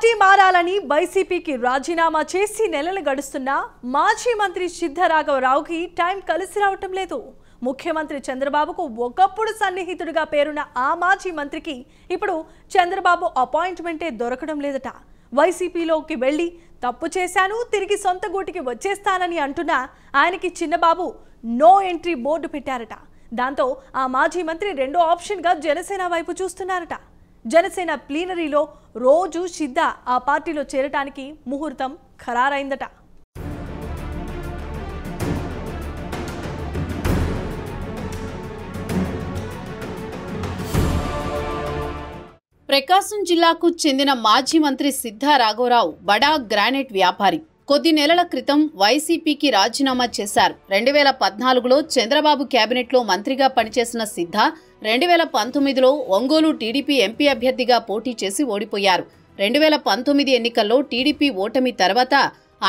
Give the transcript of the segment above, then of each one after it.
Party మారాలని వైసీపీకి రాజీనామా చేసి నెలలు గడుస్తున్నా మాజీ మంత్రి సిద్ధరాఘవరావుకి టైం కలిసి రావటం లేదు. ముఖ్యమంత్రి చంద్రబాబుకు ఒకప్పుడు సన్నిహితుడిగా పేరున్న ఆ మాజీ మంత్రికి ఇప్పుడు చంద్రబాబు అపాయింట్మెంటే దొరకడం లేదట. వైసీపీలోకి వెళ్లి తప్పు చేశాను, తిరిగి సొంత గూటికి వచ్చేస్తానని అంటున్నా ఆయనకి చిన్నబాబు నో ఎంట్రీ బోర్డు పెట్టారట. దాంతో ఆ మాజీ మంత్రి రెండో ఆప్షన్గా జనసేన వైపు చూస్తున్నారట. జనసేన ప్లీనరీలో రోజు సిద్ధ ఆ పార్టీలో చేరటానికి ముహూర్తం ఖరారైందట. ప్రకాశం జిల్లాకు చెందిన మాజీ మంత్రి సిద్ధరాఘవరావు బడా గ్రానైట్ వ్యాపారి. కొద్ది నెలల క్రితం వైసీపీకి రాజీనామా చేశారు. 2014లో చంద్రబాబు కేబినెట్లో మంత్రిగా పనిచేసిన సిద్ధ 2019లో ఒంగోలు టీడీపీ ఎంపీ అభ్యర్థిగా పోటీ చేసి ఓడిపోయారు. 2019 ఎన్నికల్లో టీడీపీ ఓటమి తర్వాత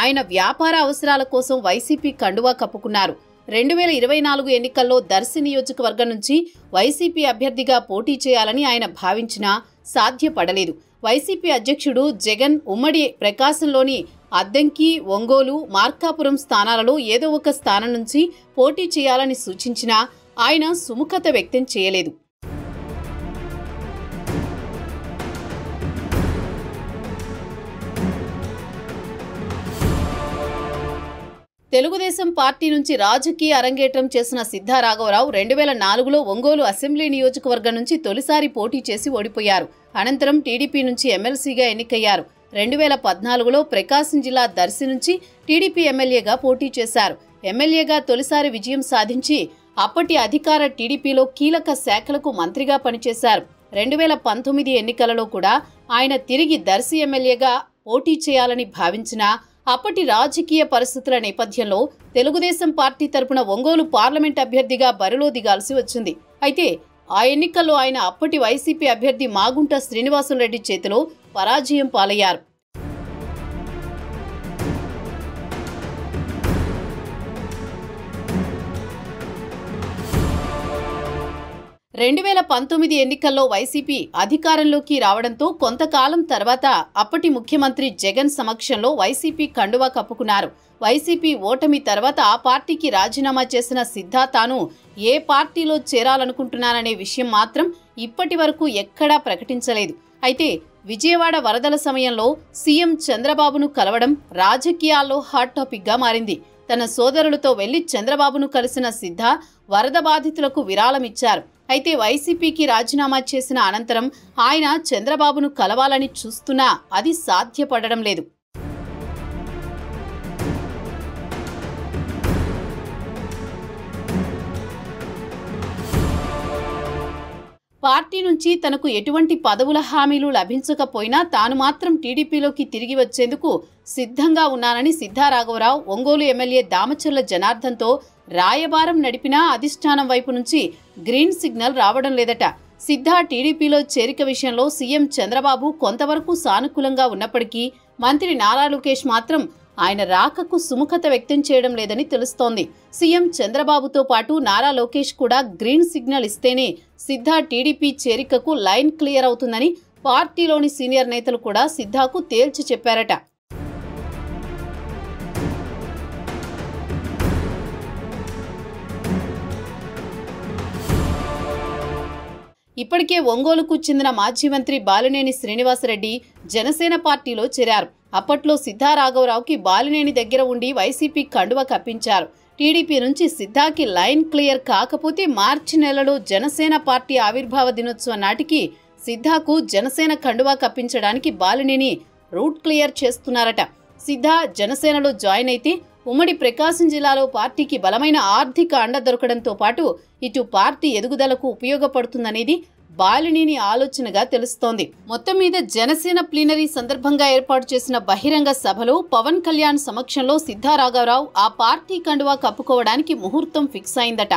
ఆయన వ్యాపార అవసరాల కోసం వైసీపీ కండువా కప్పుకున్నారు. 2024 ఎన్నికల్లో దర్శి నియోజకవర్గం నుంచి వైసీపీ అభ్యర్థిగా పోటీ చేయాలని ఆయన భావించినా సాధ్యపడలేదు. వైసీపీ అధ్యక్షుడు జగన్ ఉమ్మడి ప్రకాశంలోని అద్దంకి, ఒంగోలు, మార్కాపురం స్థానాలలో ఏదో ఒక స్థానం నుంచి పోటీ చేయాలని సూచించినా ఆయన సుముఖత వ్యక్తం చేయలేదు. తెలుగుదేశం పార్టీ నుంచి రాజకీయ అరంగేట్రం చేసిన సిద్ధరాఘవరావు 2004లో ఒంగోలు అసెంబ్లీ నియోజకవర్గం నుంచి తొలిసారి పోటీ చేసి ఓడిపోయారు. అనంతరం టీడీపీ నుంచి ఎమ్మెల్సీగా ఎన్నికయ్యారు. 2014లో ప్రకాశం జిల్లా దర్శి నుంచి టీడీపీ ఎమ్మెల్యేగా పోటీ చేశారు. ఎమ్మెల్యేగా తొలిసారి విజయం సాధించి అప్పటి అధికార టీడీపీలో కీలక శాఖలకు మంత్రిగా పనిచేశారు. 2019 ఎన్నికలలో కూడా ఆయన తిరిగి దర్శి ఎమ్మెల్యేగా పోటీ చేయాలని భావించినా అప్పటి రాజకీయ పరిస్థితుల నేపథ్యంలో తెలుగుదేశం పార్టీ తరపున ఒంగోలు పార్లమెంట్ అభ్యర్థిగా బరిలో దిగాల్సి వచ్చింది. అయితే ఆ ఎన్నికల్లో ఆయన అప్పటి వైసీపీ అభ్యర్థి మాగుంట శ్రీనివాసులరెడ్డి చేతిలో పరాజయం పాలయ్యారు. రెండు 2019 ఎన్నికల్లో వైసీపీ అధికారంలోకి రావడంతో కొంతకాలం తర్వాత అప్పటి ముఖ్యమంత్రి జగన్ సమక్షంలో వైసీపీ కండువా కప్పుకున్నారు. వైసీపీ ఓటమి తర్వాత ఆ పార్టీకి రాజీనామా చేసిన సిద్ధ తాను ఏ పార్టీలో చేరాలనుకుంటున్నాననే విషయం మాత్రం ఇప్పటి వరకు ఎక్కడా ప్రకటించలేదు. అయితే విజయవాడ వరదల సమయంలో సీఎం చంద్రబాబును కలవడం రాజకీయాల్లో హాట్ టాపిక్గా మారింది. తన సోదరులతో వెళ్లి చంద్రబాబును కలిసిన సిద్ధ వరద బాధితులకు విరాళమిచ్చారు. అయితే వైసీపీకి రాజీనామా చేసిన అనంతరం ఆయన చంద్రబాబును కలవాలని చూస్తున్నా అది సాధ్యపడడం లేదు. పార్టీ నుంచి తనకు ఎటువంటి పదవుల హామీలు లభించకపోయినా తాను మాత్రం టీడీపీలోకి తిరిగి వచ్చేందుకు సిద్ధంగా ఉన్నానని సిద్ధరాఘవరావు ఒంగోలు ఎమ్మెల్యే దామచర్ల జనార్దన్తో రాయబారం నడిపినా అధిష్టానం వైపు నుంచి గ్రీన్ సిగ్నల్ రావడం లేదట. సిద్ధ టీడీపీలో చేరిక విషయంలో సీఎం చంద్రబాబు కొంతవరకు సానుకూలంగా ఉన్నప్పటికీ మంత్రి నారా లోకేష్ మాత్రం ఆయన రాకకు సుముఖత వ్యక్తం చేయడం లేదని తెలుస్తోంది. సీఎం చంద్రబాబుతో పాటు నారా లోకేష్ కూడా గ్రీన్ సిగ్నల్ ఇస్తేనే సిద్ధ టీడీపీ చేరికకు లైన్ క్లియర్ అవుతుందని పార్టీలోని సీనియర్ నేతలు కూడా సిద్ధకు తేల్చి చెప్పారట. ఇప్పటికే ఒంగోలుకు చెందిన మాజీ మంత్రి బాలినేని శ్రీనివాసరెడ్డి జనసేన పార్టీలో చేరారు. అప్పట్లో సిద్ధరాఘవరావుకి బాలినేని దగ్గర ఉండి వైసీపీ కండువ కప్పించారు. టీడీపీ నుంచి సిద్ధాకి లైన్ క్లియర్ కాకపోతే మార్చి నెలలో జనసేన పార్టీ ఆవిర్భావ దినోత్సవం నాటికి సిద్ధాకు జనసేన కండువా కప్పించడానికి బాలినేని రూట్ క్లియర్ చేస్తున్నారట. సిద్ధ జనసేనలో జాయిన్ అయితే ఉమ్మడి ప్రకాశం జిల్లాలో పార్టీకి బలమైన ఆర్థిక అండ దొరకడంతో పాటు ఇటు పార్టీ ఎదుగుదలకు ఉపయోగపడుతుందనేది బాలినేని ఆలోచనగా తెలుస్తోంది. మొత్తం మీద జనసేన ప్లీనరీ సందర్భంగా ఏర్పాటు చేసిన బహిరంగ సభలో పవన్ కళ్యాణ్ సమక్షంలో సిద్ధరాఘవరావు ఆ పార్టీ కండువా కప్పుకోవడానికి ముహూర్తం ఫిక్స్ అయిందట.